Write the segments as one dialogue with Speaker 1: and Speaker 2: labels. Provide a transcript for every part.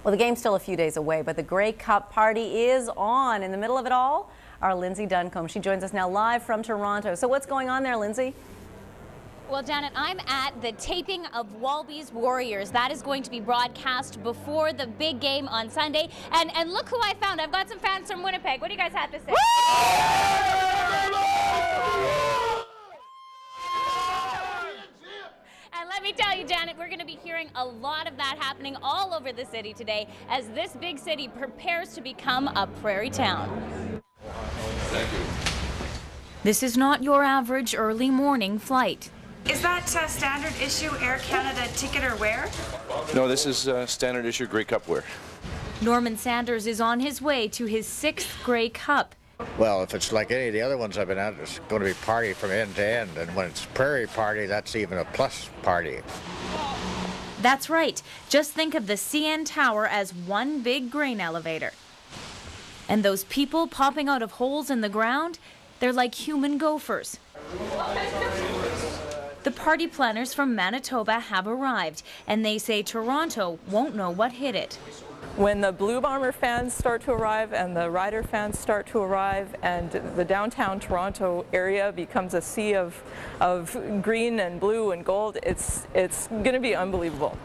Speaker 1: Well, the game's still a few days away, but the Grey Cup party is on. In the middle of it all, our Lindsay Duncombe. She joins us now live from Toronto. So what's going on there, Lindsay?
Speaker 2: Well, Janet, I'm at the taping of Walby's Warriors. That is going to be broadcast before the big game on Sunday. And look who I found. I've got some fans from Winnipeg. What do you guys have to say? And let me tell you, Janet, we're going to be hearing a lot of that happening all over the city today as this big city prepares to become a prairie town.
Speaker 3: Thank you.
Speaker 2: This is not your average early morning flight.
Speaker 4: Is that standard issue Air Canada ticket or wear?
Speaker 3: No, this is standard issue Grey Cup wear.
Speaker 2: Norman Sanders is on his way to his 6th Grey Cup.
Speaker 5: Well, if it's like any of the other ones I've been at, it's going to be party from end to end. And when it's prairie party, that's even a plus party.
Speaker 2: That's right. Just think of the CN Tower as one big grain elevator. And those people popping out of holes in the ground, they're like human gophers. The party planners from Manitoba have arrived, and they say Toronto won't know what hit it.
Speaker 6: When the Blue Bomber fans start to arrive and the Rider fans start to arrive and the downtown Toronto area becomes a sea of green and blue and gold, it's going to be unbelievable.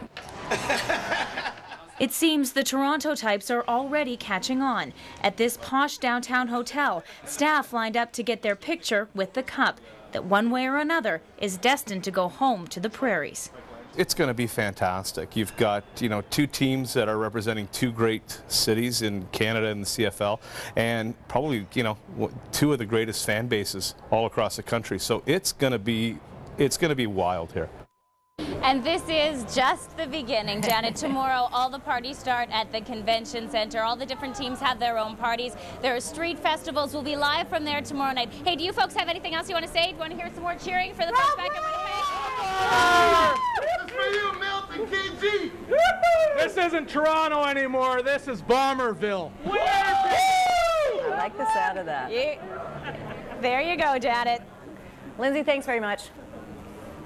Speaker 2: It seems the Toronto types are already catching on. At this posh downtown hotel, staff lined up to get their picture with the cup that one way or another is destined to go home to the prairies.
Speaker 7: It's going to be fantastic. You've got, two teams that are representing two great cities in Canada and the CFL, and probably, two of the greatest fan bases all across the country. So it's going to be wild here.
Speaker 2: And this is just the beginning, Janet. Tomorrow, all the parties start at the convention center. All the different teams have their own parties. There are street festivals. We'll be live from there tomorrow night. Hey, do you folks have anything else you want to say? Do you want to hear some more cheering for the folks back in Winnipeg?
Speaker 8: This is for you, Milton KG.
Speaker 9: This isn't Toronto anymore. This is Bomberville.
Speaker 1: I like the sound of that.
Speaker 2: There you go, Janet.
Speaker 1: Lindsay, thanks very much.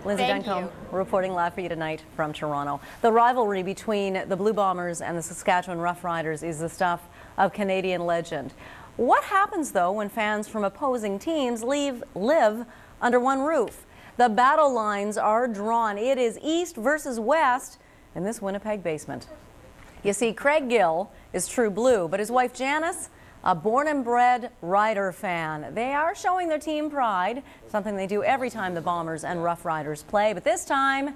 Speaker 1: Lindsay
Speaker 2: Thank
Speaker 1: Duncombe
Speaker 2: you.
Speaker 1: reporting live for you tonight from Toronto. The rivalry between the Blue Bombers and the Saskatchewan Roughriders is the stuff of Canadian legend. What happens, though, when fans from opposing teams live under one roof? The battle lines are drawn. It is East versus West in this Winnipeg basement. You see, Craig Gill is true blue, but his wife Janice, a born and bred Rider fan. They are showing their team pride, something they do every time the Bombers and Rough Riders play, but this time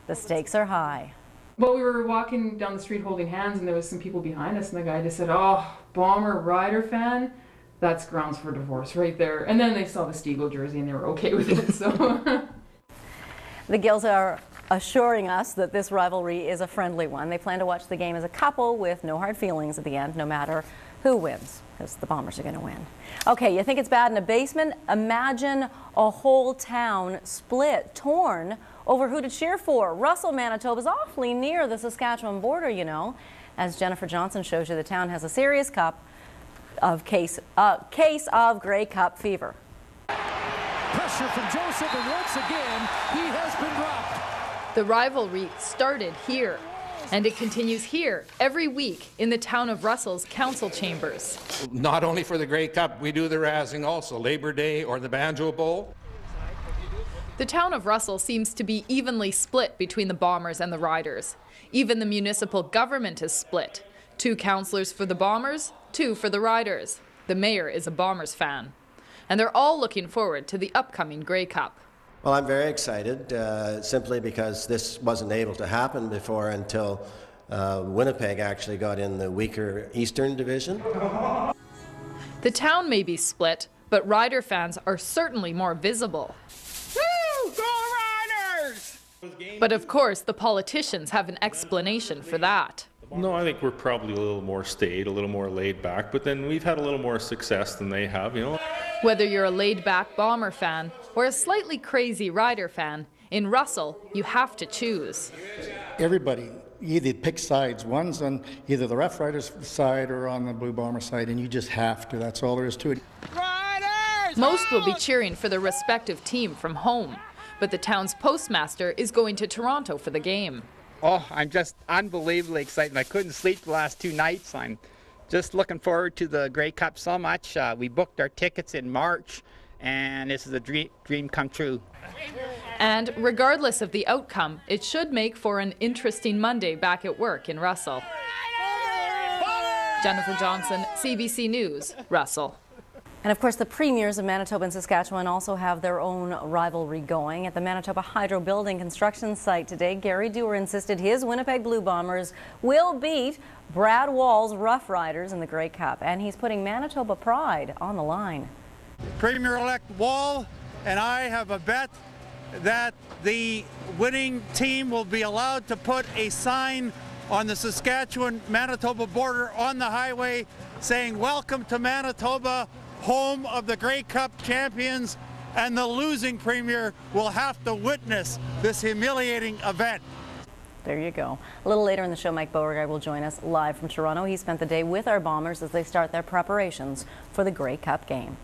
Speaker 1: the stakes are high.
Speaker 10: Well, we were walking down the street holding hands and there was some people behind us and the guy just said, "Oh, Bomber Rider fan, that's grounds for divorce right there." And then they saw the Steagle jersey and they were okay with it, so.
Speaker 1: The Gills are assuring us that this rivalry is a friendly one. They plan to watch the game as a couple with no hard feelings at the end, no matter who wins, because the Bombers are going to win. Okay, you think it's bad in a basement? Imagine a whole town split, torn over who to cheer for. Russell, Manitoba is awfully near the Saskatchewan border, As Jennifer Johnson shows you, the town has a serious case of Grey Cup fever.
Speaker 11: Pressure from Joseph, and once again, he has been dropped.
Speaker 12: The rivalry started here, and it continues here every week in the town of Russell's council chambers.
Speaker 13: Not only for the Grey Cup, we do the razzing also, Labor Day or the Banjo Bowl.
Speaker 12: The town of Russell seems to be evenly split between the Bombers and the Riders. Even the municipal government is split. 2 councillors for the Bombers, 2 for the Riders. The mayor is a Bombers fan. And they're all looking forward to the upcoming Grey Cup.
Speaker 14: Well, I'm very excited, simply because this wasn't able to happen before until Winnipeg actually got in the weaker Eastern Division.
Speaker 12: The town may be split, but Rider fans are certainly more visible.
Speaker 11: Woo! Go Riders!
Speaker 12: But of course, the politicians have an explanation for that.
Speaker 15: No, I think we're probably a little more staid, a little more laid back, but then we've had a little more success than they have,
Speaker 12: Whether you're a laid-back Bomber fan or a slightly crazy Rider fan, in Russell, you have to choose.
Speaker 16: Everybody either pick sides. One's on either the Rough Riders side or on the Blue Bomber side, and you just have to. That's all there is to it.
Speaker 11: Riders!
Speaker 12: Most will be cheering for their respective team from home, but the town's postmaster is going to Toronto for the game.
Speaker 17: Oh, I'm just unbelievably excited. I couldn't sleep the last 2 nights. I'm just looking forward to the Grey Cup so much. We booked our tickets in March, and this is a dream come true.
Speaker 12: And regardless of the outcome, it should make for an interesting Monday back at work in Russell. Jennifer Johnson, CBC News, Russell.
Speaker 1: And of course, the premiers of Manitoba and Saskatchewan also have their own rivalry going. At the Manitoba Hydro Building construction site today, Gary Doer insisted his Winnipeg Blue Bombers will beat Brad Wall's Rough Riders in the Grey Cup. And he's putting Manitoba pride on the line.
Speaker 18: Premier-elect Wall and I have a bet that the winning team will be allowed to put a sign on the Saskatchewan-Manitoba border on the highway saying, "Welcome to Manitoba, home of the Grey Cup champions," and the losing premier will have to witness this humiliating event.
Speaker 1: There you go. A little later in the show, Mike Beauregard will join us live from Toronto. He spent the day with our Bombers as they start their preparations for the Grey Cup game.